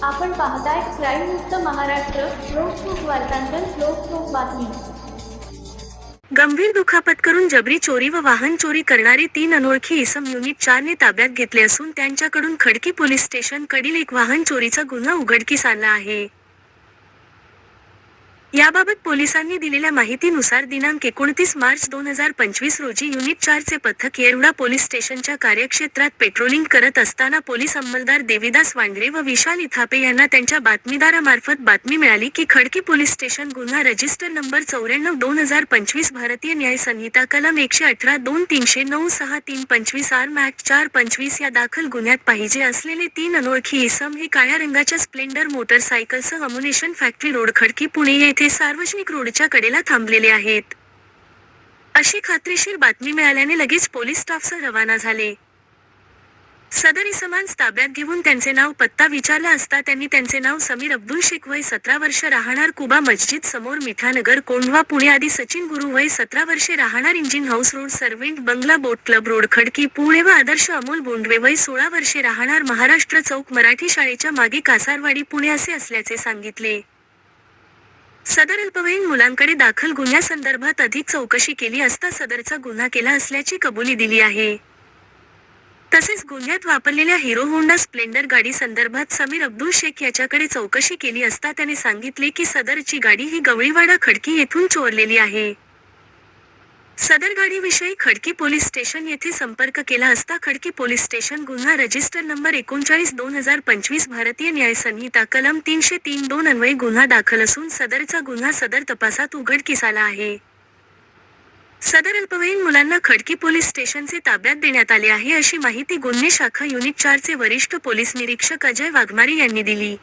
आपण पाहताय क्राईम मुक्त महाराष्ट्र. लोकसुख वार्तांकन, लोकसुख बातमी. गंभीर दुखापत करून जबरी चोरी व वाहन चोरी करणारे 3 अनोळखी इसम युनिट 4 ने ताब्यात घेतले असून त्यांच्याकडून खडकी पोलीस स्टेशन कडील एक वाहन चोरीचा गुन्हा उघडकीस आला आहे. याबाबत पोलिसांनी दिलेल्या माहितीनुसार दिनांक 29 मार्च 2025 रोजी युनिट 4 चे पथक येरवडा पोलीस स्टेशनच्या कार्यक्षेत्रात पेट्रोलिंग करत असताना पोलीस अंमलदार देविदास वांद्रे व विशाल इथापे यांना त्यांच्या बातमीदारामार्फत बातमी मिळाली की खडकी पोलीस स्टेशन गुन्हा रजिस्टर नंबर 94/2025 भारतीय न्याय संहिता कलम 118(2) 309(6)325 आर्म ॲक्ट 425 या दाखल गुन्ह्यात पाहिजे असलेले 3 अनोळखी इसम हे काळ्या रंगाच्या स्प्लेंडर मोटरसायकलसह ammunition factory road Khadki Pune येथे सार्वजनिक रोडच्या कडेला थांबलेले आहेत. अशी खात्रीशीर बातमी मिळाल्याने लगेच पोलीस स्टाफसह रवाना झाले. सदर इसमांस ताब्यात घेऊन त्यांचे नाव पत्ता विचारला असता त्यांनी त्यांचे नाव समीर अब्दुल शेख वय 17 वर्ष राहणार कुबा मस्जिद समोर मिठानगर कोंढवा पुणे आदी सचिन गुरु वय 17 वर्षे राहणार इंजिन हाऊस रोड सर्वेंट बंगला बोट क्लब रोड खडकी पुणे व आदर्श अमोल बोंडवे वय 16 वर्षे राहणार महाराष्ट्र चौक मराठी शाळेच्या मागे कासारवाडी पुणे असे असल्याचे सांगितले. सदर अल्पवयीन मुलांकडे दाखल गुन्ह्यासंदर्भात अधिक चौकशी केली असता सदरचा गुन्हा केला असल्याची कबुली दिली आहे. तसेच गुन्ह्यात वापरलेल्या हिरो होंडा स्प्लेंडर गाडी संदर्भात समीर अब्दुल शेख याच्याकडे चौकशी केली असता त्याने सांगितले की सदरची गाडी ही गवळीवाडा खडकी येथून चोरलेली आहे. सदर गाडीविषयी खडकी पोलीस स्टेशन येथे संपर्क केला असता खडकी पोलीस स्टेशन गुन्हा रजिस्टर नंबर 39/2025 भारतीय न्याय संहिता कलम 303(2) अन्वये गुन्हा दाखल असून सदरचा गुन्हा सदर तपासात उघडकीस आला आहे. सदर अल्पवयीन मुलांना खडकी पोलीस स्टेशनचे ताब्यात देण्यात आले आहे अशी माहिती गुन्हे शाखा युनिट 4 चे वरिष्ठ पोलीस निरीक्षक अजय वाघमारे यांनी दिली.